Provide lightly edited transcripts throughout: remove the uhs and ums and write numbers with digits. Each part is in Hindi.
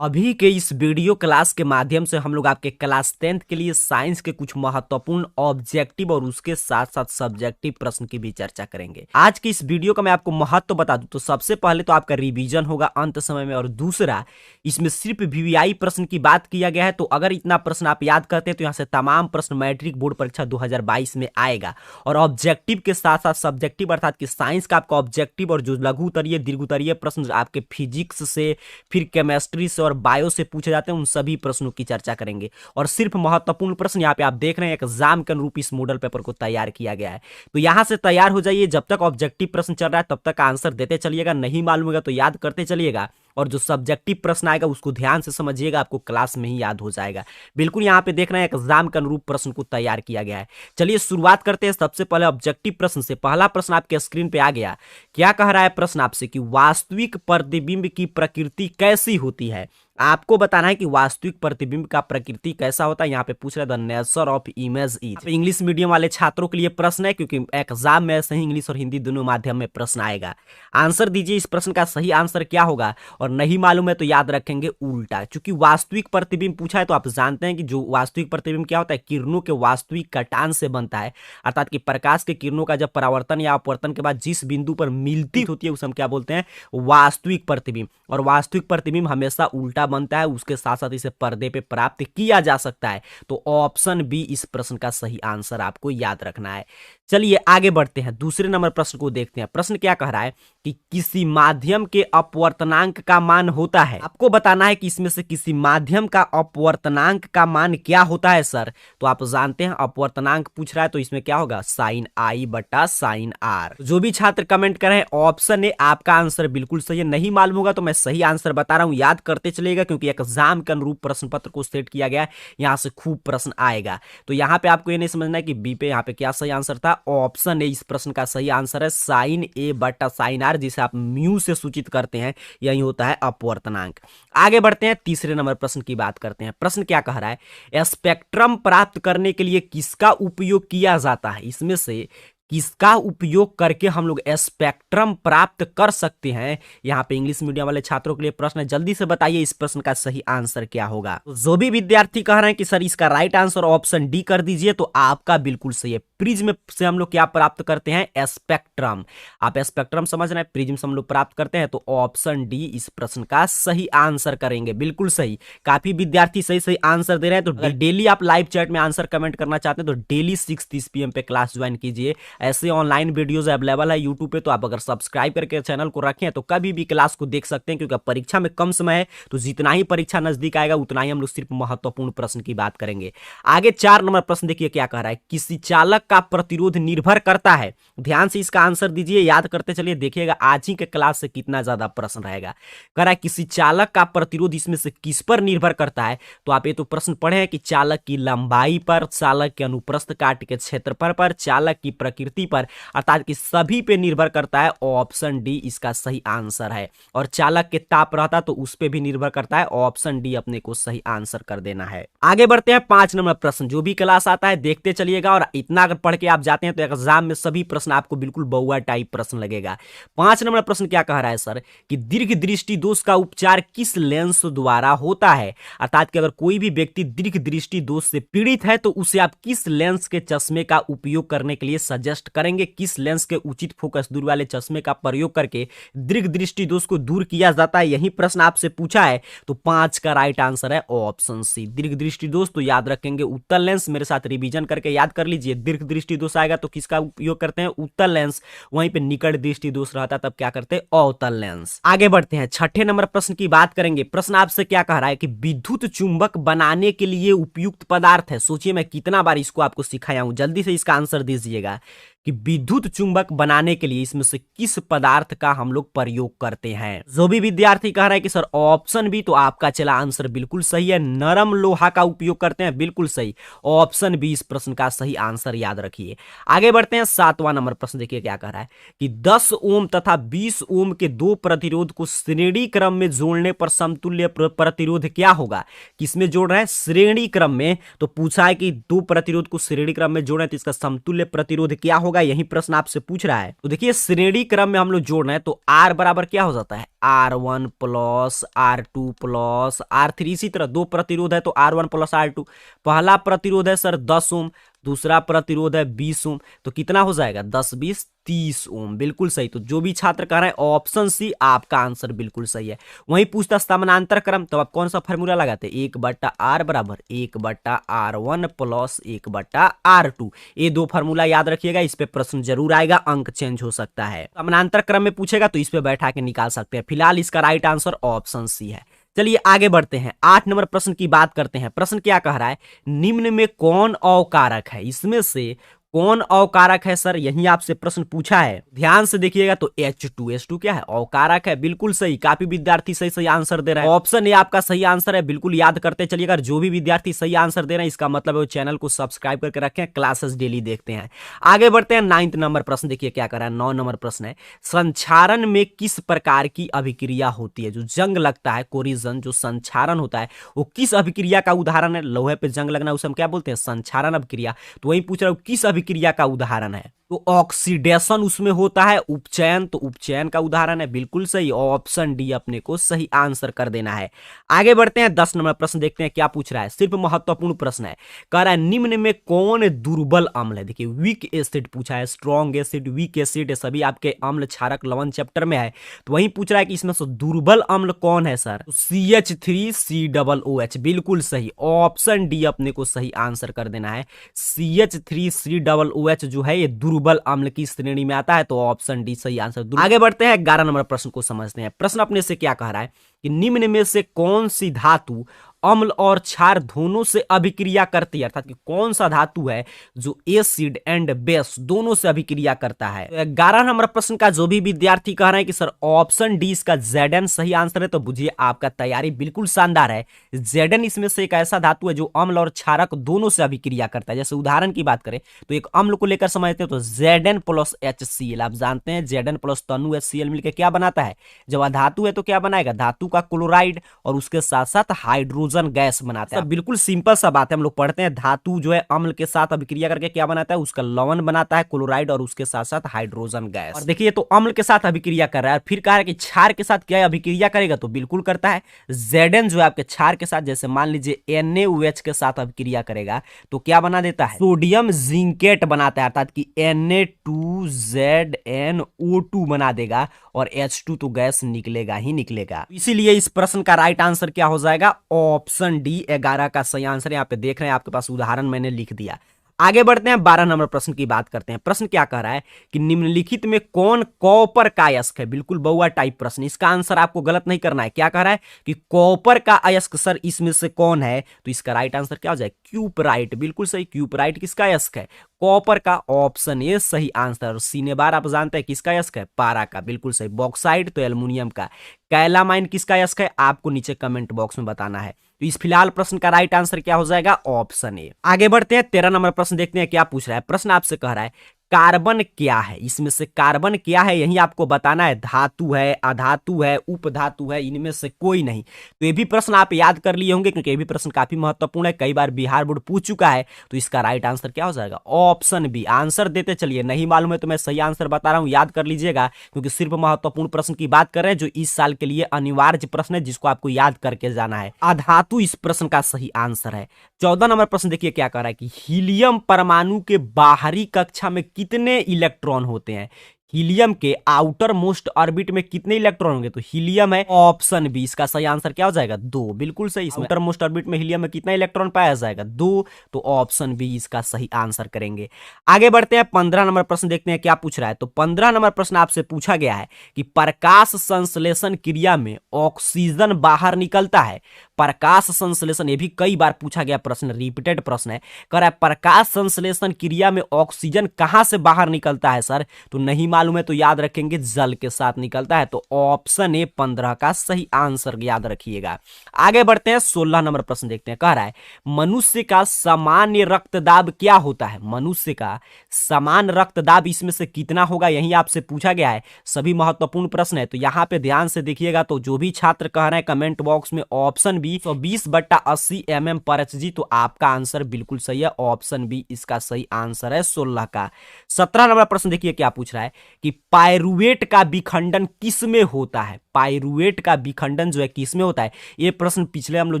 अभी के इस वीडियो क्लास के माध्यम से हम लोग आपके क्लास 10th के लिए साइंस के कुछ महत्वपूर्ण ऑब्जेक्टिव और उसके साथ साथ सब्जेक्टिव प्रश्न की भी चर्चा करेंगे। आज की इस वीडियो का मैं आपको महत्व बता दूं तो सबसे पहले तो आपका रिवीजन होगा अंत समय में, और दूसरा इसमें सिर्फ वीवीआई प्रश्न की बात किया गया है। तो अगर इतना प्रश्न आप याद करते हैं तो यहाँ से तमाम प्रश्न मैट्रिक बोर्ड परीक्षा 2022 में आएगा। और ऑब्जेक्टिव के साथ साथ सब्जेक्टिव अर्थात कि साइंस का आपका ऑब्जेक्टिव और जो लघु उत्तरीय दीर्घ उत्तरीय प्रश्न आपके फिजिक्स से, फिर केमिस्ट्री से और बायो से पूछे जाते हैं, उन सभी प्रश्नों की चर्चा करेंगे। और सिर्फ महत्वपूर्ण प्रश्न यहाँ पे आप देख रहे हैं एग्जाम के अनुरूप इस मॉडल पेपर को तैयार किया गया है। तो यहां से तैयार हो जाइए, जब तक ऑब्जेक्टिव प्रश्न चल रहा है तब तक आंसर देते चलिएगा, नहीं मालूम होगा तो याद करते चलिएगा, और जो सब्जेक्टिव प्रश्न आएगा उसको ध्यान से समझिएगा, आपको क्लास में ही याद हो जाएगा। बिल्कुल यहाँ पे देख रहे हैं एग्जाम के अनुरूप प्रश्न को तैयार किया गया है। चलिए शुरुआत करते हैं सबसे पहले ऑब्जेक्टिव प्रश्न से। पहला प्रश्न आपके स्क्रीन पे आ गया। क्या कह रहा है प्रश्न आपसे कि वास्तविक प्रतिबिंब की प्रकृति कैसी होती है। आपको बताना है कि वास्तविक प्रतिबिंब का प्रकृति कैसा होता है। यहाँ पे पूछ रहा है the nature of image is. English medium वाले छात्रों के लिए प्रश्न है, क्योंकि एग्जाम में ऐसे ही इंग्लिश और हिंदी दोनों माध्यम में प्रश्न आएगा। आंसर दीजिए, इस प्रश्न का सही आंसर क्या होगा, और नहीं मालूम है तो याद रखेंगे उल्टा। क्योंकि वास्तविक प्रतिबिंब पूछा है तो आप जानते हैं कि जो वास्तविक प्रतिबिंब क्या होता है, किरणों के वास्तविक कटान से बनता है। अर्थात कि प्रकाश के किरणों का जब परावर्तन या अपवर्तन के बाद जिस बिंदु पर मिलती होती है उसे हम क्या बोलते हैं, वास्तविक प्रतिबिंब। और वास्तविक प्रतिबिंब हमेशा उल्टा बनता है, उसके साथ साथ इसे पर्दे पे प्राप्त किया जा सकता है। तो ऑप्शन बी इस प्रश्न का सही आंसर आपको याद रखना है। चलिए आगे बढ़ते हैं, दूसरे नंबर प्रश्न को देखते हैं। प्रश्न क्या कह रहा है कि किसी माध्यम के अपवर्तनांक का मान होता है। आपको बताना है कि इसमें से किसी माध्यम का अपवर्तनांक का मान क्या होता है सर। तो आप जानते हैं अपवर्तनांक पूछ रहा है तो इसमें क्या होगा, साइन आई बटा साइन आर। जो भी छात्र कमेंट कर रहे हैं ऑप्शन ए आपका आंसर बिल्कुल सही है। नहीं मालूम होगा तो मैं सही आंसर बता रहा हूं, याद करते चलेगा, क्योंकि एग्जाम के अनुरूप प्रश्न पत्र को सेट किया गया है, यहां से खूब प्रश्न आएगा। तो यहां पे आपको ये नहीं समझना है कि बी पे यहाँ पे क्या सही आंसर था। ऑप्शन ए इस प्रश्न का सही आंसर है, साइन ए बटा साइन आर, जिसे आप म्यू से सूचित करते हैं, यही होता है अपवर्तनांक। आगे बढ़ते हैं, तीसरे नंबर प्रश्न की बात करते हैं। प्रश्न क्या कह रहा है, स्पेक्ट्रम प्राप्त करने के लिए किसका उपयोग किया जाता है। इसमें से किसका उपयोग करके हम लोग स्पेक्ट्रम प्राप्त कर सकते हैं। यहाँ पे इंग्लिश मीडियम वाले छात्रों के लिए प्रश्न है, जल्दी से बताइए इस प्रश्न का सही आंसर क्या होगा। तो जो भी विद्यार्थी कह रहे हैं कि सर इसका राइट आंसर ऑप्शन डी कर दीजिए, तो आपका बिल्कुल सही है। प्रिज्म से हम लोग क्या प्राप्त करते हैं, स्पेक्ट्रम। आप स्पेक्ट्रम समझ रहे हैं, प्रिज्म से हम लोग प्राप्त करते हैं, तो ऑप्शन डी इस प्रश्न का सही आंसर करेंगे। बिल्कुल सही, काफी विद्यार्थी सही सही आंसर दे रहे हैं। तो अगर डेली आप लाइव चैट में आंसर कमेंट करना चाहते हैं तो डेली 6:30 PM पे क्लास ज्वाइन कीजिए। ऐसे ऑनलाइन वीडियोस अवेलेबल है यूट्यूब पे, तो आप अगर सब्सक्राइब करके चैनल को रखें तो कभी भी क्लास को देख सकते हैं। क्योंकि परीक्षा में कम समय है, तो जितना ही परीक्षा नजदीक आएगा उतना ही हम लोग सिर्फ महत्वपूर्ण प्रश्न की बात करेंगे। आगे 4 नंबर प्रश्न देखिए क्या कह रहा है, किसी चालक का प्रतिरोध निर्भर करता है। ध्यान से इसका आंसर दीजिए, याद करते चलिए, देखिएगा आज ही के क्लास से कितना ज्यादा प्रश्न रहेगा। कह रहा है किसी चालक का प्रतिरोध इसमें से किस पर निर्भर करता है। तो आप ये तो प्रश्न पढ़े हैं कि चालक की लंबाई पर, चालक के अनुप्रस्थ काट के क्षेत्रफल पर, चालक की प्रकृति पर, अर्थात कि सभी पे निर्भर करता है। ऑप्शन डी इसका सही आंसर है। और चालक के ताप रहता तो उस पे भी निर्भर करता है। ऑप्शन डी अपने को सही आंसर कर देना है। आगे बढ़ते हैं, 5 नंबर प्रश्न। जो भी क्लास आता है देखते चलिएगा, और इतना अगर पढ़ के आप जाते हैं तो एग्जाम में सभी प्रश्न आपको बिल्कुल बउआ टाइप प्रश्न लगेगा। 5 नंबर प्रश्न क्या कह रहा है सर कि दीर्घ दृष्टि दोष का उपचार किस लेंस द्वारा होता है। अर्थात कि अगर कोई भी व्यक्ति दीर्घ दृष्टि दोष से पीड़ित है तो उसे आप किस लेंस के चश्मे का उपयोग करने के लिए सजेस्ट करेंगे, किस लेंस के उचित फोकस दूरी वाले चश्मे का प्रयोग करके दीर्घ दृष्टि दोष को दूर किया जाता है। यही प्रश्न आपसे पूछा है, तो 5 का राइट आंसर है ऑप्शन सी, दीर्घ दृष्टि दोष। तो याद रखेंगे उत्तल लेंस, मेरे साथ रिवीजन करके याद कर लीजिए। दीर्घ दृष्टि दोष आएगा तो किसका उपयोग करते हैं, उत्तल लेंस। वहीं पे निकट दृष्टि दोष रहता तब क्या करते हैं, अवतल लेंस। आगे बढ़ते हैं, 6ठे नंबर प्रश्न की बात करेंगे। प्रश्न आपसे क्या कह रहा है कि विद्युत चुंबक बनाने के लिए उपयुक्त पदार्थ है। सोचिए मैं कितना बार इसको आपको सिखाया हूं, जल्दी से इसका आंसर दीजिएगा कि विद्युत चुंबक बनाने के लिए इसमें से किस पदार्थ का हम लोग प्रयोग करते हैं। जो भी विद्यार्थी कह रहा है कि सर ऑप्शन बी, तो आपका चला आंसर बिल्कुल सही है, नरम लोहा का उपयोग करते हैं। बिल्कुल सही, ऑप्शन बी इस प्रश्न का सही आंसर याद रखिए। आगे बढ़ते हैं, 7वां नंबर प्रश्न देखिए क्या कह रहा है कि 10 ओम तथा 20 ओम के दो प्रतिरोध को श्रेणी क्रम में जोड़ने पर समतुल्य प्रतिरोध क्या होगा। किसमें जोड़ रहे हैं, श्रेणी क्रम में। तो पूछा है कि दो प्रतिरोध को श्रेणी क्रम में जोड़े तो इसका समतुल्य प्रतिरोध क्या होगा। होगा, यही प्रश्न आपसे पूछ रहा है। तो देखिए श्रेणी क्रम में हम लोग जोड़ रहे हैं, तो R बराबर क्या हो जाता है, R1 plus R2 plus R3। इसी तरह दो प्रतिरोध है तो R1 प्लस R2। पहला प्रतिरोध है सर 10 ओम, दूसरा प्रतिरोध है 20 ओम, तो कितना हो जाएगा 10 20 30 ओम। बिल्कुल सही। तो जो भी छात्र कह रहे हैं ऑप्शन सी आपका आंसर बिल्कुल सही है। वहीं पूछता समानांतर क्रम, तो आप कौन सा फॉर्मूला लगाते हैं, 1/R बराबर 1/R1 प्लस 1/R2। ये दो फॉर्मूला याद रखिएगा, इस पे प्रश्न जरूर आएगा, अंक चेंज हो सकता है। समानांतर क्रम में पूछेगा तो इस पे बैठा के निकाल सकते हैं। फिलहाल इसका राइट आंसर ऑप्शन सी है। चलिए आगे बढ़ते हैं, 8 नंबर प्रश्न की बात करते हैं। प्रश्न क्या कह रहा है, निम्न में कौन अवकारक है, इसमें से कौन अवकारक है सर, यही आपसे प्रश्न पूछा है। ध्यान से देखिएगा तो H2 क्या है, अवकारक है। बिल्कुल सही, काफी विद्यार्थी सही सही आंसर दे रहे हैं। ऑप्शन ए आपका सही आंसर है, बिल्कुल याद करते चलिए। अगर जो भी विद्यार्थी सही आंसर दे रहे हैं इसका मतलब है वो चैनल को सब्सक्राइब करके रखें, क्लासेस डेली देखते हैं। आगे बढ़ते हैं, 9 नंबर प्रश्न देखिए क्या कर रहा है। 9 नंबर प्रश्न है, संक्षारण में किस प्रकार की अभिक्रिया होती है। जो जंग लगता है, कोरिजन, जो संक्षारण होता है वो किस अभिक्रिया का उदाहरण है। लोहे पे जंग लगना उसे हम क्या बोलते हैं, संक्षारण अभिक्रिया। तो वही पूछ रहा हूं किस क्रिया का उदाहरण है, तो ऑक्सीडेशन उसमें होता है, उपचयन, तो उपचयन का उदाहरण है। बिल्कुल सही, ऑप्शन डी अपने को सही आंसर कर देना है। आगे बढ़ते हैं, 10 नंबर प्रश्न देखते हैं क्या पूछ रहा है। सिर्फ महत्वपूर्ण प्रश्न है, कह रहा है निम्न में कौन दुर्बल अम्ल है। देखिए वीक एसिड पूछा है, स्ट्रॉन्ग एसिड, वीक एसिड, ये सभी आपके अम्ल क्षारक लवण चैप्टर में है। तो वही पूछ रहा है कि इसमें से दुर्बल अम्ल कौन है सर, तो CH3COOH। बिल्कुल सही, ऑप्शन डी अपने को सही आंसर कर देना है। CH3COOH जो है ये दुर्बल अम्ल की श्रेणी में आता है, तो ऑप्शन डी सही आंसर। आगे बढ़ते हैं, 11 नंबर प्रश्न को समझते हैं। प्रश्न अपने से क्या कह रहा है कि निम्न में से कौन सी धातु अम्ल और क्षार दोनों से अभिक्रिया करती है, अर्थात कि कौन सा धातु है जो एसिड एंड बेस दोनों से अभिक्रिया करता है। 11 नंबर प्रश्न का जो भी विद्यार्थी कह रहे हैं कि सर ऑप्शन डी इसका Zn सही आंसर है, तो बुझिए आपका तैयारी बिल्कुल शानदार है। Zn इसमें से एक ऐसा धातु है जो अम्ल और क्षारक दोनों से अभिक्रिया करता है। जैसे उदाहरण की बात करें तो एक अम्ल को लेकर समझते हैं, तो Zn प्लस HCl, आप जानते हैं Zn प्लस तनु HCl मिलकर क्या बनाता है, जब अधातु है तो क्या बनाएगा, धातु का क्लोराइड और उसके साथ साथ हाइड्रोजन गैस बनाता है। बिल्कुल सिंपल सा बात है, हम लोग पढ़ते हैं धातु जो है अम्ल के साथ अभिक्रिया करके क्या बनाता है, उसका लवण बनाता है, क्लोराइड, और उसके साथ साथ हाइड्रोजन गैस। और देखिए तो अम्ल के साथ अभिक्रिया कर रहा है, और फिर कह रहा है कि क्षार के साथ क्या अभिक्रिया करेगा, तो बिल्कुल करता है। Zn जो है आपके क्षार के साथ, जैसे मान लीजिए NaOH के साथ अभिक्रिया करेगा तो क्या बना देता है, सोडियम जिंकेट बनाता है, अर्थात कि Na2ZnO2 बना देगा, और H2 तो गैस निकलेगा ही निकलेगा। इसीलिए इस प्रश्न का राइट आंसर क्या हो जाएगा, ऑप्शन डी 11 का सही आंसर। यहाँ पे देख रहे हैं आपके पास उदाहरण मैंने लिख दिया। आगे बढ़ते हैं, 12 नंबर प्रश्न की बात करते हैं। प्रश्न क्या कह रहा है कि निम्नलिखित में कौन कॉपर का अयस्क है। बिल्कुल बउआ टाइप प्रश्न, इसका आंसर आपको गलत नहीं करना है। क्या कह रहा है कि कॉपर का अयस्क सर इसमें से कौन है, तो इसका राइट आंसर क्या हो जाए, क्यूपराइट। बिल्कुल सही, क्यूपराइट किसका अयस्क है, कॉपर का, ऑप्शन ए सही आंसर। सीने बार आप जानते हैं किसका अयस्क है, पारा का। बिल्कुल सही, बॉक्साइड तो एल्युमिनियम का। कैलामाइन किसका अयस्क है, आपको नीचे कमेंट बॉक्स में बताना है। तो इस फिलहाल प्रश्न का राइट आंसर क्या हो जाएगा, ऑप्शन ए। आगे बढ़ते हैं, 13 नंबर प्रश्न देखते हैं क्या पूछ रहा है। प्रश्न आपसे कह रहा है कार्बन क्या है, इसमें से कार्बन क्या है यही आपको बताना है। धातु है, अधातु है, उपधातु है, इनमें से कोई नहीं। तो ये भी प्रश्न आप याद कर लिए होंगे, क्योंकि ये भी प्रश्न काफी महत्वपूर्ण है, कई बार बिहार बोर्ड पूछ चुका है। तो इसका राइट आंसर क्या हो जाएगा, ऑप्शन बी। आंसर देते चलिए, नहीं मालूम है तो मैं सही आंसर बता रहा हूं, याद कर लीजिएगा, क्योंकि सिर्फ महत्वपूर्ण प्रश्न की बात कर रहे हैं जो इस साल के लिए अनिवार्य प्रश्न है, जिसको आपको याद करके जाना है। अधातु इस प्रश्न का सही आंसर है। 14 नंबर प्रश्न देखिए क्या कह रहा है कि हीलियम परमाणु के बाहरी कक्षा में कितने इलेक्ट्रॉन होते हैं। हीलियम के आउटर मोस्ट ऑर्बिट में कितने इलेक्ट्रॉन होंगे, तो हीलियम है, ऑप्शन बी। इसका सही आंसर क्या हो जाएगा, 2। बिल्कुल सही, आउटर मोस्ट ऑर्बिट में हीलियम में कितना इलेक्ट्रॉन पाया जाएगा, 2। तो ऑप्शन बी इसका सही आंसर करेंगे। आगे बढ़ते हैं, 15 नंबर प्रश्न देखते हैं क्या पूछ रहा है। तो 15 नंबर प्रश्न आपसे पूछा गया है कि प्रकाश संश्लेषण क्रिया में ऑक्सीजन बाहर निकलता है। प्रकाश संश्लेषण, ये भी कई बार पूछा गया प्रश्न, रिपीटेड प्रश्न है। कह रहा है प्रकाश संश्लेषण क्रिया में ऑक्सीजन कहां से बाहर निकलता है सर, तो नहीं मालूम मालूम है तो याद रखेंगे जल के साथ निकलता है। तो ऑप्शन ए 15 का सही आंसर याद रखिएगा। आगे बढ़ते हैं, 16 नंबर प्रश्न देखते हैं। कह रहा है मनुष्य का सामान्य रक्तदाब क्या होता है? मनुष्य का समान रक्तदाब इसमें से कितना होगा, यही आपसे पूछा गया है। सभी महत्वपूर्ण प्रश्न है, तो यहां पे ध्यान से देखिएगा। तो जो भी छात्र कह रहे हैं कमेंट बॉक्स में ऑप्शन बी 120/80 mm पर एचजी, तो आपका आंसर बिल्कुल सही है। ऑप्शन बी इसका सही आंसर है 16 का। 17 नंबर प्रश्न देखिए क्या पूछ रहा है कि पायरुवेट का विखंडन किस में होता है? पायरुवेट का विखंडन जो है किस में होता है? ये प्रश्न पिछले हम लोग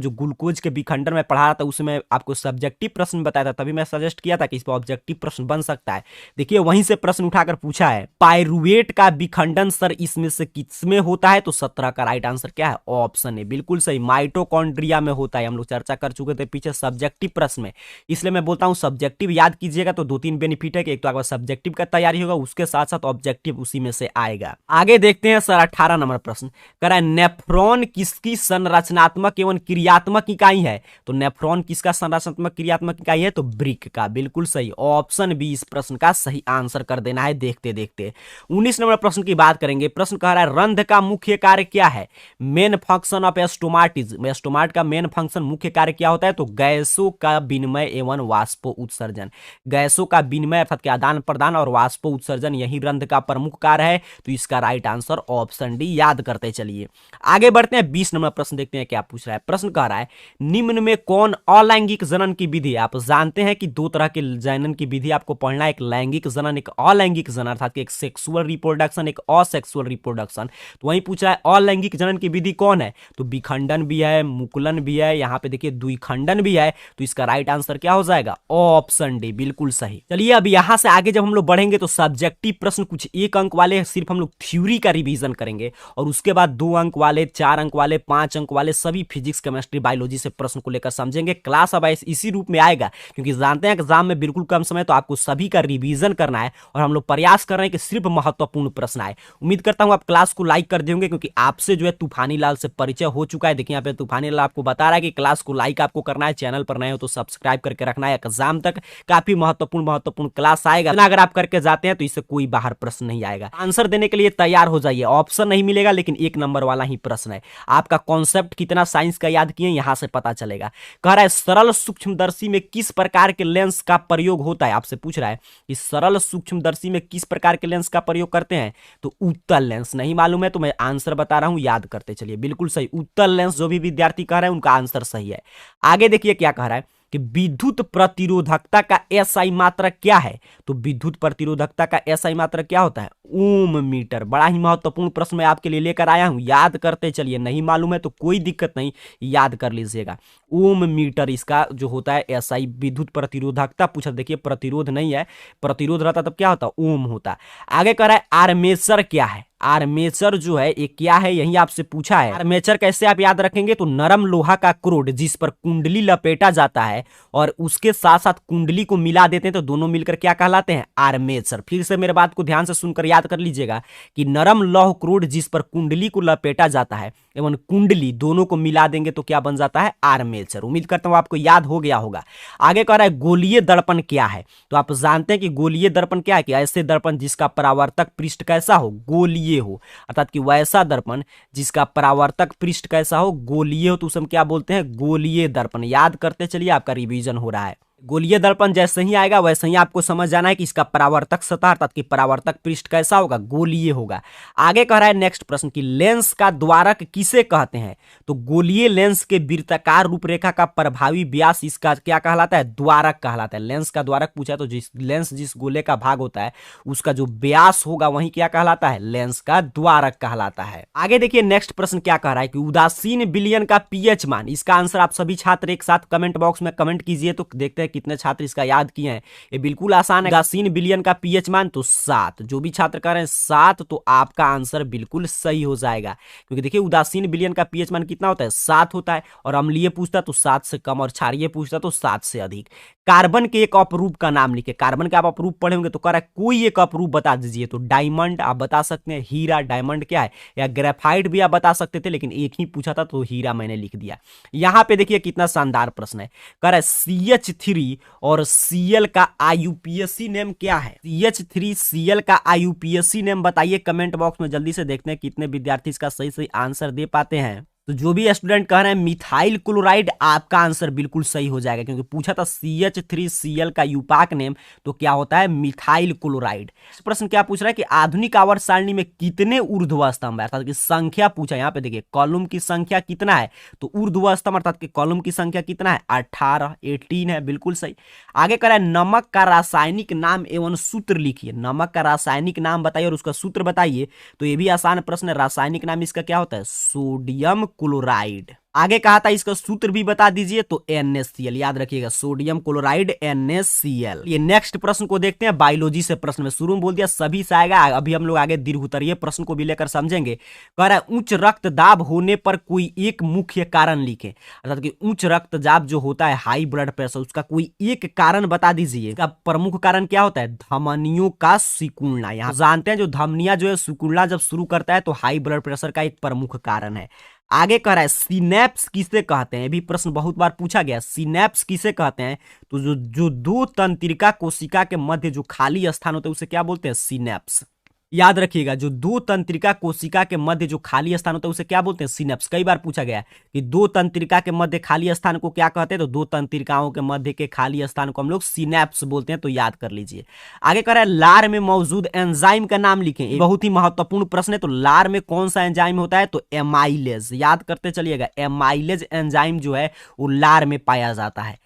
जो ग्लूकोज के विखंडन में पढ़ा रहा था उसमें आपको सब्जेक्टिव प्रश्न बताया था, तभी मैं सजेस्ट किया था कि इस पर ऑब्जेक्टिव प्रश्न बन सकता है। देखिए वहीं से प्रश्न उठाकर पूछा है पायरुवेट का विखंडन सर इसमें से किस में होता है? तो 17 का राइट आंसर क्या है? ऑप्शन ए बिल्कुल सही, माइटोकॉन्ड्रिया में होता है। हम लोग चर्चा कर चुके थे पीछे सब्जेक्टिव प्रश्न में, इसलिए मैं बोलता हूं सब्जेक्टिव याद कीजिएगा तो 2-3 बेनिफिट है कि एक तो आपका सब्जेक्टिव का तैयारी होगा, उसके साथ साथ ऑब्जेक्टिव उसी में से आएगा। आगे देखते हैं सर 18 नंबर प्रश्न कह रहा है नेफ्रॉन किसकी संरचनात्मक एवं क्रियात्मक इकाई है? तो नेफ्रॉन किसका संरचनात्मक क्रियात्मक इकाई है? तो ब्रिक का, बिल्कुल सही। ऑप्शन बी इस प्रश्न का सही आंसर कर देना है देखते देखते। 19 नंबर प्रश्न की बात करेंगे। प्रश्न कह रहा है रंध्र का मुख्य कार्य क्या है? मेन फंक्शन ऑफ स्टोमाटिज, स्टोमाट का मेन फंक्शन मुख्य कार्य क्या होता है? तो गैसों का विनिमय एवं वाष्पो उत्सर्जन, गैसों का विनिमय अर्थात के आदान प्रदान और वाष्पो उत्सर्जन, यही रंध्र का प्रमुख कार्य है। तो इसका राइट आंसर ऑप्शन डी, याद करते चलिए। आगे बढ़ते हैं, 20 नंबर प्रश्न देखते हैं क्या पूछ रहा है। प्रश्न कह रहा है निम्न में कौन अलैंगिक जनन की विधि है? आप जानते हैं कि दो तरह के जनन की विधि आपको पढ़ना है, एक लैंगिक जनन एक अलैंगिक जनन, अर्थात एक सेक्सुअल रिप्रोडक्शन एक असेक्सुअल रिप्रोडक्शन। तो वहीं पूछा है अलैंगिक जनन की विधि कौन है? तो विखंडन भी है, मुकुलन भी है, यहां पे देखिए द्विखंडन भी है। तो इसका राइट आंसर क्या हो जाएगा? ऑप्शन डी, बिल्कुल सही। चलिए अब यहां से आगे जब हम लोग बढ़ेंगे तो सब्जेक्टिव प्रश्न कुछ 1 अंक वाले सिर्फ हम लोग थ्योरी का रिवीजन करेंगे, और उसके बाद 2 अंक वाले, 4 अंक वाले, 5 अंक वाले सभी फिजिक्स केमिस्ट्री बायोलॉजी से प्रश्न को लेकर समझेंगे। क्लास अब इसी रूप में आएगा क्योंकि जानते हैं एग्जाम में बिल्कुल कम समय, तो आपको सभी का रिवीजन करना है और हम लोग प्रयास कर रहे हैं कि सिर्फ महत्वपूर्ण प्रश्न आए। उम्मीद करता हूं आप क्लास को लाइक कर देंगे क्योंकि आपसे जो है तूफानी लाल से परिचय हो चुका है। देखिए यहाँ पे तूफानी लाल आपको बता रहा है कि क्लास को लाइक आपको करना है, चैनल पर नए हो तो सब्सक्राइब करके रखना है। एग्जाम तक काफी महत्वपूर्ण क्लास आएगा, अगर आप करके जाते हैं तो इससे कोई बाहर प्रश्न नहीं आएगा। आंसर देने के लिए तैयार हो जाइए, ऑप्शन नहीं मिलेगा लेकिन 1 नंबर वाला ही प्रश्न है। आपका कॉन्सेप्ट कितना साइंस का याद किए यहां से पता चलेगा। कह रहा है सरल सूक्ष्मदर्शी में किस प्रकार के लेंस का प्रयोग होता है? आपसे पूछ रहा है कि सरल सूक्ष्मदर्शी में किस प्रकार के लेंस का प्रयोग करते हैं? तो उत्तल लेंस। नहीं मालूम है तो मैं आंसर बता रहा हूं, याद करते चलिए। बिल्कुल सही, उत्तल लेंस जो भी विद्यार्थी कह रहे हैं उनका आंसर सही है। आगे देखिए क्या कह रहा है कि विद्युत प्रतिरोधकता का एसआई मात्रक क्या है? तो विद्युत प्रतिरोधकता का एसआई मात्रक क्या होता है? ओम मीटर। बड़ा ही महत्वपूर्ण प्रश्न मैं आपके लिए लेकर आया हूं, याद करते चलिए। नहीं मालूम है तो कोई दिक्कत नहीं, याद कर लीजिएगा। ओम मीटर इसका जो होता है एसआई, विद्युत प्रतिरोधकता पूछा, देखिए प्रतिरोध नहीं है, प्रतिरोध रहता तब क्या होता? ओम होता। आगे कह रहा है आर्मेचर क्या है? आर्मेचर जो है ये क्या है, यही आपसे पूछा है। आर्मेचर कैसे आप याद रखेंगे? तो नरम लोहा का क्रोड जिस पर कुंडली लपेटा जाता है और उसके साथ साथ कुंडली को मिला देते हैं तो दोनों मिलकर क्या कहलाते हैं? आर्मेचर। फिर से मेरे बात को ध्यान से सुनकर याद कर लीजिएगा कि नरम लौह क्रोड जिस पर कुंडली को लपेटा जाता है एवं कुंडली दोनों को मिला देंगे तो क्या बन जाता है? आर्मेचर। उम्मीद करता हूं आपको याद हो गया होगा। आगे कह रहा है गोलीय दर्पण क्या है? तो आप जानते हैं कि गोलीय दर्पण क्या है कि ऐसे दर्पण जिसका परावर्तक पृष्ठ कैसा हो? गोलीय हो, अर्थात कि वैसा दर्पण जिसका परावर्तक पृष्ठ कैसा हो? गोलीय हो, तो उसे हम क्या बोलते हैं? गोलीय दर्पण। याद करते चलिए, आपका रिवीजन हो रहा है। गोलीय दर्पण जैसे ही आएगा वैसे ही आपको समझ जाना है कि इसका परावर्तक सतह अर्थात कि परावर्तक पृष्ठ कैसा होगा? गोलीय होगा। आगे कह रहा है नेक्स्ट प्रश्न की लेंस का द्वारक किसे कहते हैं? तो गोलीय लेंस के वृत्ताकार रूपरेखा का प्रभावी व्यास इसका क्या कहलाता है? द्वारक कहलाता है। लेंस का द्वारक पूछा तो जिस गोले का भाग होता है उसका जो व्यास होगा वही क्या कहलाता है? लेंस का द्वारक कहलाता है। आगे देखिए नेक्स्ट प्रश्न क्या कह रहा है कि उदासीन विलयन का पीएच मान। इसका आंसर आप सभी छात्र एक साथ कमेंट बॉक्स में कमेंट कीजिए तो देखते हैं कितने छात्र इसका याद किए हैं। ये बिल्कुल आसान है। उदासीन विलयन का पीएच मान तो 7। जो भी छात्र कह रहे हैं 7 तो आपका आंसर बिल्कुल सही हो जाएगा क्योंकि देखिए उदासीन विलयन का पीएच मान कितना होता है? 7 होता है। और अम्लीय पूछता तो 7 से कम और क्षारीय पूछता तो 7 से अधिक। कार्बन के एक अपरूप का नाम लिखे। कार्बन के आप अपरूप पढ़े होंगे तो कह रहा है कोई एक अपरूप बता दीजिए। तो डायमंड आप बता सकते हैं, हीरा डायमंड क्या है, या ग्रेफाइट भी आप बता सकते थे लेकिन एक ही पूछा था तो हीरा मैंने लिख दिया। यहां पे देखिए कितना शानदार प्रश्न है। कह रहा है CH3 CH3 और Cl का IUPAC नेम क्या है? CH3 Cl का IUPAC नेम बताइए कमेंट बॉक्स में, जल्दी से देखते हैं कितने विद्यार्थी इसका सही सही आंसर दे पाते हैं। तो जो भी स्टूडेंट कह रहे हैं मिथाइल क्लोराइड, आपका आंसर बिल्कुल सही हो जाएगा, क्योंकि पूछा था CH3Cl का यूपाक नेम, तो क्या होता है? Methyl chloride. प्रश्न क्या पूछ रहा है कि आधुनिक आवर्त सारणी में कितने ऊर्ध्व स्तंभ है, अर्थात की संख्या पूछा। यहाँ पे देखिए कॉलम की संख्या कितना है, तो ऊर्ध्व स्तंभ अर्थात कि कॉलम की संख्या कितना है? 18 है, बिल्कुल सही। आगे कह रहा है नमक का रासायनिक नाम एवं सूत्र लिखिए। नमक का रासायनिक नाम बताइए और उसका सूत्र बताइए। तो ये भी आसान प्रश्न है, रासायनिक नाम इसका क्या होता है? Sodium chloride. आगे कहा था इसका सूत्र भी बता दीजिए, तो NaCl, याद रखिएगा सोडियम क्लोराइड NaCl। ये नेक्स्ट प्रश्न को देखते हैं, बायोलॉजी से प्रश्न में शुरू में बोल दिया सभी से आएगा, अभी हम लोग आगे दीर्घ उत्तरीय प्रश्न को भी लेकर समझेंगे। कह रहा है उच्च रक्तदाब होने पर कोई एक मुख्य कारण लिखें, अर्थात कि उच्च रक्तचाप जो होता है, हाई ब्लड प्रेशर, उसका कोई एक कारण बता दीजिए। इसका प्रमुख कारण क्या होता है? धमनियों का सिकुड़ना। यहाँ जानते हैं जो धमनियां जो है सिकुड़ना जब शुरू करता है तो हाई ब्लड प्रेशर का एक प्रमुख कारण है। आगे कह रहा है सिनेप्स किसे कहते हैं, भी प्रश्न बहुत बार पूछा गया, सिनेप्स किसे कहते हैं? तो जो दो तंत्रिका कोशिका के मध्य जो खाली स्थान होता है उसे क्या बोलते हैं? सिनेप्स। याद रखिएगा जो दो तंत्रिका कोशिका के मध्य जो खाली स्थान होता है उसे क्या बोलते हैं? सिनेप्स। कई बार पूछा गया है कि दो तंत्रिका के मध्य खाली स्थान को क्या कहते हैं, तो दो तंत्रिकाओं के मध्य के खाली स्थान को हम लोग सिनेप्स बोलते हैं, तो याद कर लीजिए। आगे कह रहा है लार में मौजूद एंजाइम का नाम लिखें, बहुत ही महत्वपूर्ण प्रश्न है। तो लार में कौन सा एंजाइम होता है? तो एमाइलेज, याद करते चलिएगा, एमाइलेज एंजाइम जो है वो लार में पाया जाता है।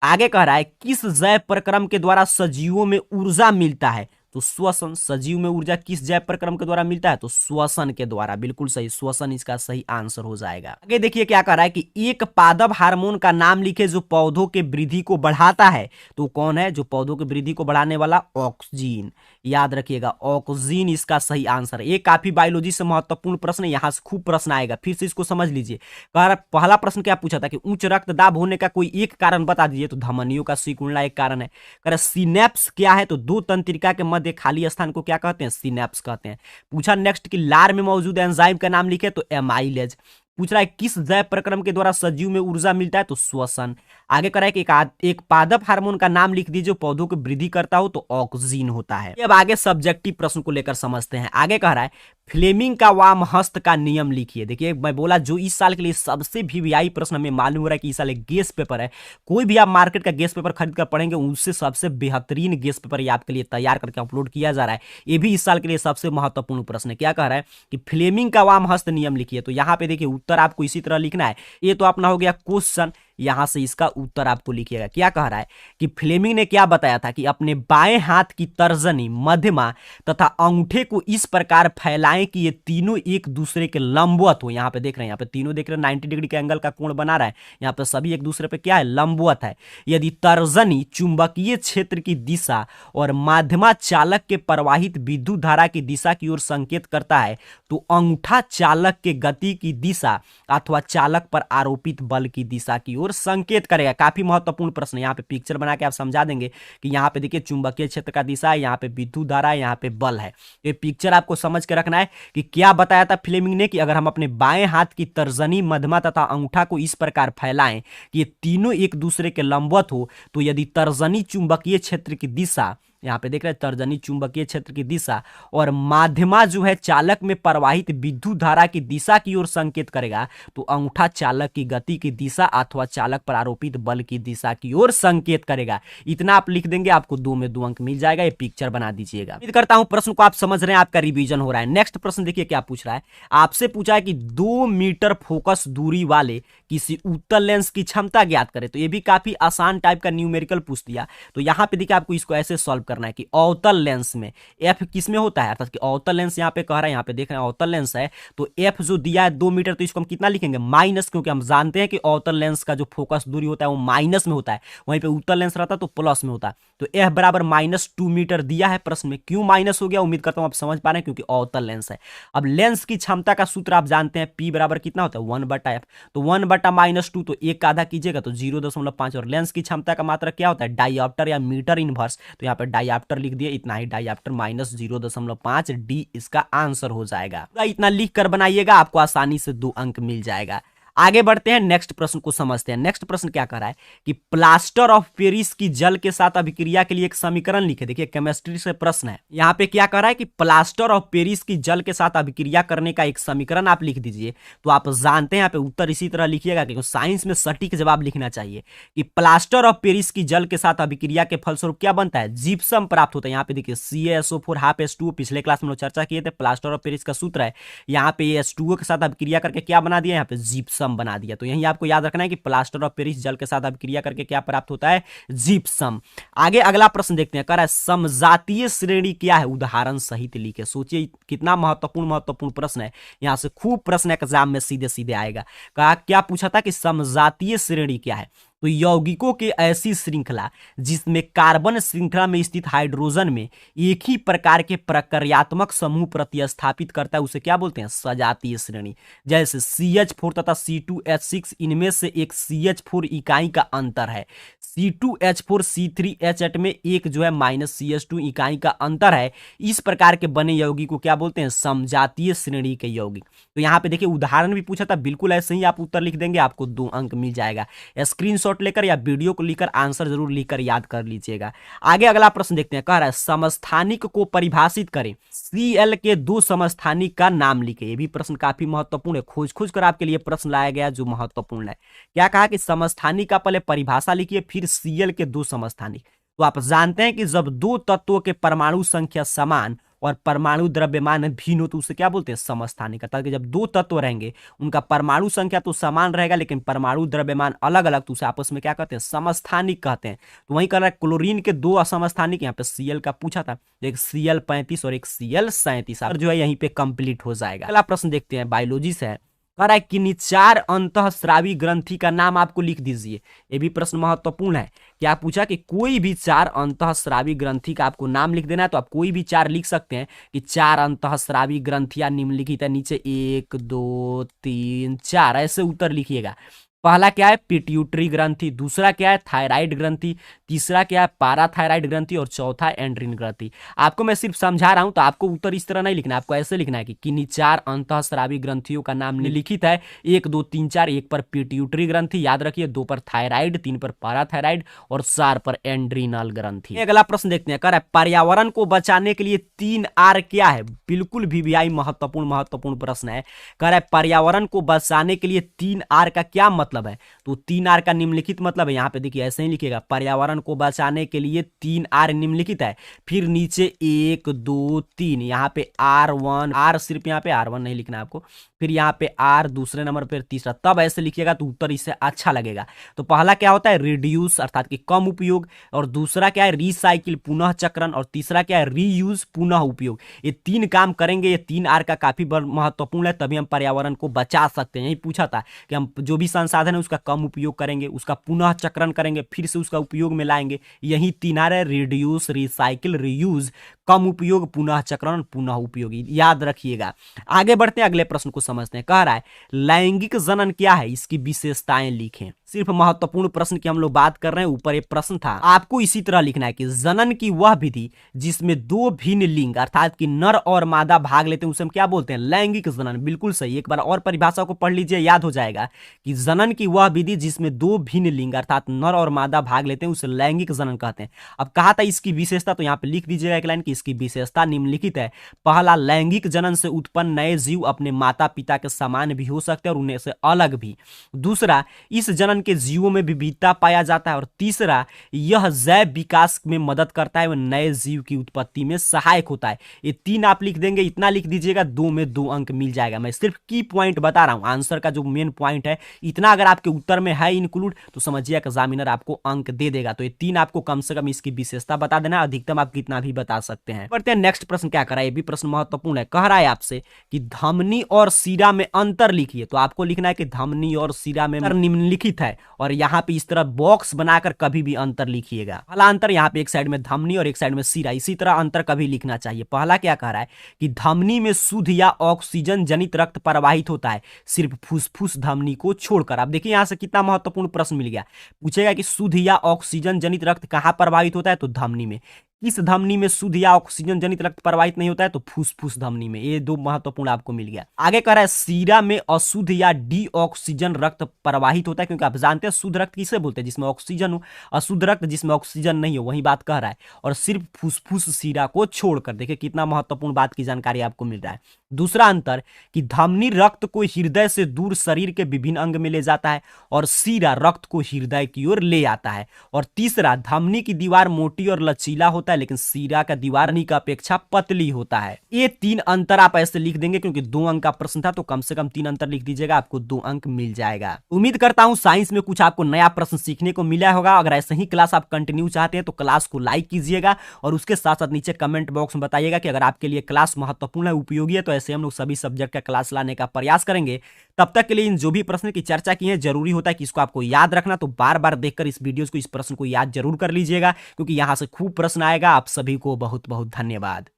आगे कह रहा है किस जैव प्रक्रम के द्वारा सजीवों में ऊर्जा मिलता है? तो श्वसन। सजीव में ऊर्जा किस जैव प्रक्रम के द्वारा मिलता है? तो श्वसन के द्वारा, बिल्कुल सही, श्वसन इसका सही आंसर हो जाएगा। आगे देखिए क्या कह रहा है कि एक पादप हार्मोन का नाम लिखे जो पौधों के वृद्धि को बढ़ाता है, तो कौन है जो पौधों की वृद्धि को बढ़ाने वाला? ऑक्सीजन। याद रखिएगा ऑक्सीजन इसका सही आंसर है। ये काफी बायोलॉजी से महत्वपूर्ण प्रश्न है, यहां से खूब प्रश्न आएगा, फिर से इसको समझ लीजिए। कह रहा पहला प्रश्न क्या पूछा था कि उच्च रक्तदाब होने का कोई एक कारण बता दीजिए, तो धमनियों का सिकुड़ना एक कारण है। कह रहा सिनेप्स क्या है? तो दो तंत्रिका के मध्य खाली स्थान को क्या कहते हैं? सिनेप्स कहते हैं। पूछा नेक्स्ट कि लार में मौजूद एंजाइम का नाम लिखे, तो एमाइलेज। पूछ रहा है किस जैव प्रक्रम के द्वारा सजीव में ऊर्जा मिलता है? तो श्वसन। आगे कर रहा है कि एक पादप हार्मोन का नाम लिख दीजिए जो पौधों की वृद्धि करता हो, तो ऑक्सीजन होता है। अब आगे सब्जेक्टिव प्रश्न को लेकर समझते हैं। आगे कह रहा है फ्लेमिंग का वाम हस्त का नियम लिखिए। देखिए मैं बोला जो इस साल के लिए सबसे वीवीआई प्रश्न हमें मालूम हो रहा है कि इस साल एक गेस पेपर है, कोई भी आप मार्केट का गेस पेपर खरीद कर पढ़ेंगे उससे सबसे बेहतरीन गेस पेपर ये आपके लिए तैयार करके अपलोड किया जा रहा है। ये भी इस साल के लिए सबसे महत्वपूर्ण प्रश्न है। क्या कह रहा है कि फ्लेमिंग का वाम हस्त नियम लिखिए। तो यहाँ पे देखिए उत्तर आपको इसी तरह लिखना है। ये तो अपना हो गया क्वेश्चन, यहां से इसका उत्तर आपको लिखिएगा। क्या कह रहा है कि फ्लेमिंग ने क्या बताया था कि अपने बाएं हाथ की तर्जनी, मध्यमा तथा अंगूठे को इस प्रकार फैलाएं कि ये तीनों एक दूसरे के लंबवत हो। यहाँ पे देख रहे हैं, यहाँ पे तीनों देख रहे हैं 90 डिग्री के एंगल का कोण बना रहा है, यहाँ पे सभी एक दूसरे पे क्या है? लंबवत है। यदि तर्जनी चुंबकीय क्षेत्र की दिशा और माध्यमा चालक के प्रवाहित विद्युत धारा की दिशा की ओर संकेत करता है, तो अंगूठा चालक के गति की दिशा अथवा चालक पर आरोपित बल की दिशा की ओर संकेत करेगा। काफी महत्वपूर्ण प्रश्न, यहाँ पे पिक्चर बना के आप समझा देंगे कि यहाँ पे देखिए चुंबकीय क्षेत्र का दिशा है, यहाँ पे विद्युत धारा है, यहाँ पे बल है। ये पिक्चर आपको समझ के रखना है कि क्या बताया था फ्लेमिंग ने कि अगर हम अपने बाएं हाथ की तर्जनी, मध्यमा तथा अंगूठा को इस प्रकार फैलाएं कि ये तीनों एक दूसरे के लंबवत हो, तो यदि तर्जनी चुंबकीय क्षेत्र की दिशा, यहाँ पे देख रहे हैं तर्जनी चुंबकीय क्षेत्र की दिशा और माध्यमा जो है चालक में प्रवाहित विद्युत धारा की दिशा की ओर संकेत करेगा, तो अंगूठा चालक की गति की दिशा अथवा चालक पर आरोपित बल की दिशा की ओर संकेत करेगा। इतना आप लिख देंगे, आपको 2 में 2 अंक मिल जाएगा। ये पिक्चर बना दीजिएगा। उम्मीद करता हूं प्रश्न को आप समझ रहे हैं, आपका रिवीजन हो रहा है। नेक्स्ट प्रश्न देखिए क्या पूछ रहा है। आपसे पूछा है कि 2 मीटर फोकस दूरी वाले किसी उत्तल लेंस की क्षमता ज्ञात करें। तो ये भी काफी आसान टाइप का न्यूमेरिकल पूछ दिया। तो यहाँ पे देखिए आपको इसको ऐसे सॉल्व करना है कि अवतल लेंस में एफ किस में होता है, अर्थात कि अवतल लेंस यहाँ पे कह रहा है, यहाँ पे देख रहे हैं अवतल लेंस है, तो एफ जो दिया है 2 मीटर, तो इसको हम कितना लिखेंगे? माइनस, क्योंकि हम जानते हैं कि अवतल लेंस का जो फोकस दूरी होता है वो माइनस में होता है, वहीं पे उत्तल लेंस रहता है तो प्लस में होता है। तो एफ बराबर -2 मीटर दिया है प्रश्न में। क्यों माइनस हो गया? उम्मीद करता हूं आप समझ पा रहे हैं, क्योंकि अवतल लेंस है। अब लेंस की क्षमता का सूत्र आप जानते हैं, पी बराबर कितना होता है? 1/f। तो 1/-2, तो 1 का आधा कीजिएगा तो 0.5। और लेंस की क्षमता का मात्रक क्या होता है? डायऑप्टर या मीटर इनवर्स। तो यहाँ पे डायऑप्टर लिख दिए, इतना ही, डायऑप्टर -0.5 डी इसका आंसर हो जाएगा। इतना लिख कर बनाइएगा, आपको आसानी से 2 अंक मिल जाएगा। आगे बढ़ते हैं, नेक्स्ट प्रश्न को समझते हैं। नेक्स्ट प्रश्न क्या कर रहा है कि प्लास्टर ऑफ पेरिस की जल के साथ अभिक्रिया के लिए एक समीकरण लिखे। देखिए केमिस्ट्री से प्रश्न है, यहाँ पे क्या कर रहा है कि प्लास्टर ऑफ पेरिस की जल के साथ अभिक्रिया करने का एक समीकरण आप लिख दीजिए। तो आप जानते हैं यहाँ पे उत्तर इसी तरह लिखिएगा, क्योंकि साइंस में सटीक जवाब लिखना चाहिए कि प्लास्टर ऑफ पेरिस की जल के साथ अभिक्रिया के फलस्वरूप क्या बनता है, जिप्सम प्राप्त होता है। यहाँ पे देखिए CaSO4 हाफ H2O, पिछले क्लास में लोग चर्चा किए थे, प्लास्टर ऑफ पेरिस का सूत्र है। यहाँ पे H2O के साथ अभिक्रिया करके क्या बना दिया, यहाँ पे जिप्सम बना दिया। तो यही आपको याद रखना है कि प्लास्टर ऑफ पेरिस जल के साथ अभिक्रिया करके क्या प्राप्त होता है, जिप्सम। आगे अगला प्रश्न देखते हैं, कह रहा है समजातीय श्रेणी क्या है, उदाहरण सहित लिखे। सोचिए कितना महत्वपूर्ण प्रश्न है, यहां से खूब प्रश्न एग्जाम में सीधे सीधे आएगा। कहा क्या पूछा था कि समजातीय श्रेणी क्या है, तो यौगिकों की ऐसी श्रृंखला जिसमें कार्बन श्रृंखला में स्थित हाइड्रोजन में एक ही प्रकार के प्रक्रियात्मक समूह प्रतिस्थापित करता है, उसे क्या बोलते हैं, सजातीय श्रेणी। जैसे CH4 तथा C2H6, इनमें से एक CH4 इकाई का अंतर है, C2H4 C3H8 में एक जो है -CH2 इकाई का अंतर है। इस प्रकार के बने यौगिक को क्या बोलते हैं, समजातीय श्रेणी के यौगिक। तो यहाँ पे देखिए उदाहरण भी पूछा था, बिल्कुल ऐसे ही आप उत्तर लिख देंगे, आपको 2 अंक मिल जाएगा। स्क्रीनशॉट लेकर या वीडियो को लिखकर आंसर जरूर लिखकर याद कर लीजिएगा। आगे अगला प्रश्न देखते हैं, कह रहा है समस्थानिक को परिभाषित करें, Cl के 2 समस्थानिक का नाम लिखे। ये भी प्रश्न काफी महत्वपूर्ण है, खोज कर आपके लिए प्रश्न लाया गया जो महत्वपूर्ण है। क्या कहा कि समस्थानिक का पहले परिभाषा लिखिए, फिर Cl के 2 समस्थानिक। तो आप जानते हैं कि जब 2 तत्वों के परमाणु संख्या समान और परमाणु द्रव्यमान भिन्न हो तो उसे क्या बोलते हैं, समस्थानिक। अर्थात कि जब 2 तत्व रहेंगे, उनका परमाणु संख्या तो समान रहेगा लेकिन परमाणु द्रव्यमान अलग अलग, तो उसे आपस में क्या कहते हैं, समस्थानिक कहते हैं। तो वही कह रहा है क्लोरीन के 2 असमस्थानिक, यहाँ पे Cl का पूछा था, एक Cl35 और एक Cl37, और जो है यहीं पे कंप्लीट हो जाएगा। अगला प्रश्न देखते हैं, बायोलॉजी से है, कह रहा है कि 4 अंतःस्रावी ग्रंथि का नाम आपको लिख दीजिए। ये भी प्रश्न महत्वपूर्ण है। क्या पूछा कि कोई भी 4 अंतःस्रावी ग्रंथि का आपको नाम लिख देना है, तो आप कोई भी 4 लिख सकते हैं कि 4 अंतःस्रावी ग्रंथियां निम्नलिखित है, नीचे 1 2 3 4 ऐसे उत्तर लिखिएगा। पहला क्या है, पिट्यूटरी ग्रंथि, दूसरा क्या है, थायराइड ग्रंथि, तीसरा क्या है, पाराथायराइड ग्रंथि, और चौथा एंड्रिन ग्रंथि। आपको मैं सिर्फ समझा रहा हूं, तो आपको उत्तर इस तरह नहीं लिखना, आपको ऐसे लिखना है कि किन्हीं 4 अंतःस्रावी ग्रंथियों का नाम निम्नलिखित है, 1 2 3 4, 1 पर पिट्यूटरी ग्रंथि, याद रखिए, 2 पर थायराइड, 3 पर पाराथायराइड और 4 पर एंड्रिनल ग्रंथि। अगला प्रश्न देखते हैं, कह रहा है पर्यावरण को बचाने के लिए 3 R क्या है। बिल्कुल VVI महत्वपूर्ण प्रश्न है। कह रहा है पर्यावरण को बचाने के लिए 3 R का क्या मतलब है, तो 3 R का निम्नलिखित मतलब है, यहाँ पे देखिए ऐसे ही लिखिएगा, पर्यावरण को बचाने के लिए 3 R निम्नलिखित है, फिर नीचे 1 2 3, यहाँ पे R1, R सिर्फ यहाँ पे R1 नहीं लिखना आपको, फिर यहाँ पे R दूसरे नंबर पर तीसरा, तब ऐसे लिखिएगा तो उत्तर इससे अच्छा लगेगा। तो पहला क्या होता है, रिड्यूस अर्थात कि कम उपयोग, और दूसरा क्या है, रिसाइकिल पुनः चक्रण, और तीसरा क्या है, रीयूज पुनः उपयोग। ये 3 काम करेंगे, ये 3 R का काफी महत्वपूर्ण है, तभी हम पर्यावरण को बचा सकते हैं। यही पूछा था कि हम जो भी संसाधन है उसका कम उपयोग करेंगे, उसका पुनः चक्रण करेंगे, फिर से उसका उपयोग में लाएंगे। यही 3 R है, रिड्यूस, रिसाइकिल, रीयूज, कम उपयोग, पुनः चक्रण, पुनः उपयोगी, याद रखिएगा। आगे बढ़ते हैं, अगले प्रश्न को समझते हैं। कह रहा है लैंगिक जनन क्या है, इसकी विशेषताएं लिखें। सिर्फ महत्वपूर्ण प्रश्न की हम लोग बात कर रहे हैं, ऊपर एक प्रश्न था, आपको इसी तरह लिखना है कि जनन की वह विधि जिसमें 2 भिन्न लिंग अर्थात कि नर और मादा भाग लेते हैं उसे हम क्या बोलते हैं, लैंगिक जनन। बिल्कुल सही, एक बार और परिभाषा को पढ़ लीजिए, याद हो जाएगा कि जनन की वह विधि जिसमें 2 भिन्न लिंग अर्थात नर और मादा भाग लेते हैं उसे लैंगिक जनन कहते हैं। अब कहा था इसकी विशेषता, तो यहाँ पे लिख दीजिएगा एक लाइन की इसकी विशेषता निम्नलिखित है। पहला, लैंगिक जनन से उत्पन्न नए जीव अपने माता पिता के समान भी हो सकते हैं और उन्हें से अलग भी। दूसरा, इस जनन के जीवों में विविधता पाया जाता है। और तीसरा, यह जैव विकास में मदद करता है व नए जीव की उत्पत्ति में सहायक होता है। ये 3 आप लिख देंगे, इतना लिख दीजिएगा, 2 में 2 अंक मिल जाएगा। मैं सिर्फ की पॉइंट बता रहा हूं, आंसर का जो मेन पॉइंट है इतना अगर आपके उत्तर में है इंक्लूड तो समझिए एग्जामिनर आपको अंक दे देगा। तो ये 3 आपको कम से कम इसकी विशेषता बता देना, अधिकतम आप कितना भी बता सकते हैं। बढ़ते हैं नेक्स्ट प्रश्न, क्या कर रहा है, ये भी प्रश्न महत्वपूर्ण है। कह रहा है आपसे कि धमनी और शिरा में अंतर लिखिए। तो आपको लिखना है कि धमनी और शिरा में निम्नलिखित है, और यहाँ पे इस तरह बॉक्स बनाकर कभी भी अंतर लिखिएगा। पहला अंतर यहाँ पे एक साइड में धमनी और एक साइड में शिरा, इसी तरह अंतर कभी लिखना चाहिए। पहला क्या कह रहा है कि धमनी में शुद्ध या ऑक्सीजन जनित रक्त प्रवाहित होता है सिर्फ फुसफुस धमनी को छोड़कर। आप देखिए यहाँ से कितना महत्वपूर्ण प्रश्न मिल गया, पूछेगा कि शुद्ध या ऑक्सीजन जनित रक्त कहाँ प्रवाहित होता है, तो धमनी में। किस धमनी में शुद्ध या ऑक्सीजन जनित रक्त प्रवाहित नहीं होता है? तो फुसफुस धमनी में। ये दो महत्वपूर्ण आपको मिल गया। आगे कह रहा है सीरा में अशुद्ध या डीऑक्सीजन रक्त प्रवाहित होता है, क्योंकि आप जानते हैं शुद्ध रक्त किसे बोलते हैं? जिसमें ऑक्सीजन हो। अशुद्ध रक्त जिसमें ऑक्सीजन नहीं हो, वही बात कह रहा है। और सिर्फ फुसफुस सीरा को छोड़कर। देखिए कितना महत्वपूर्ण बात की जानकारी आपको मिल रहा है। दूसरा अंतर कि धमनी रक्त को हृदय से दूर शरीर के विभिन्न अंग में ले जाता है और सीरा रक्त को हृदय की ओर ले आता है। और तीसरा, धमनी की दीवार मोटी और लचीला होता है, लेकिन सीरा का दीवार की अपेक्षा पतली होता है। ये 3 अंतर आप ऐसे लिख देंगे, क्योंकि 2 अंक का प्रश्न था, तो कम से कम 3 अंतर लिख दीजिएगा, आपको 2 अंक मिल जाएगा। उम्मीद करता हूं साइंस में कुछ आपको नया प्रश्न सीखने को मिला होगा। अगर ऐसे ही क्लास आप कंटिन्यू चाहते हैं तो क्लास को लाइक कीजिएगा और उसके साथ साथ नीचे कमेंट बॉक्स में बताइएगा कि अगर आपके लिए क्लास महत्वपूर्ण है, उपयोगी है, तो ऐसे हम लोग सभी सब्जेक्ट का क्लास लाने का प्रयास करेंगे। तब तक के लिए इन जो भी प्रश्न की चर्चा की है, जरूरी होता है कि इसको आपको याद रखना, तो बार बार देखकर इस वीडियोस को, इस प्रश्न को याद जरूर कर लीजिएगा, क्योंकि यहां से खूब प्रश्न आएगा। आप सभी को बहुत बहुत धन्यवाद।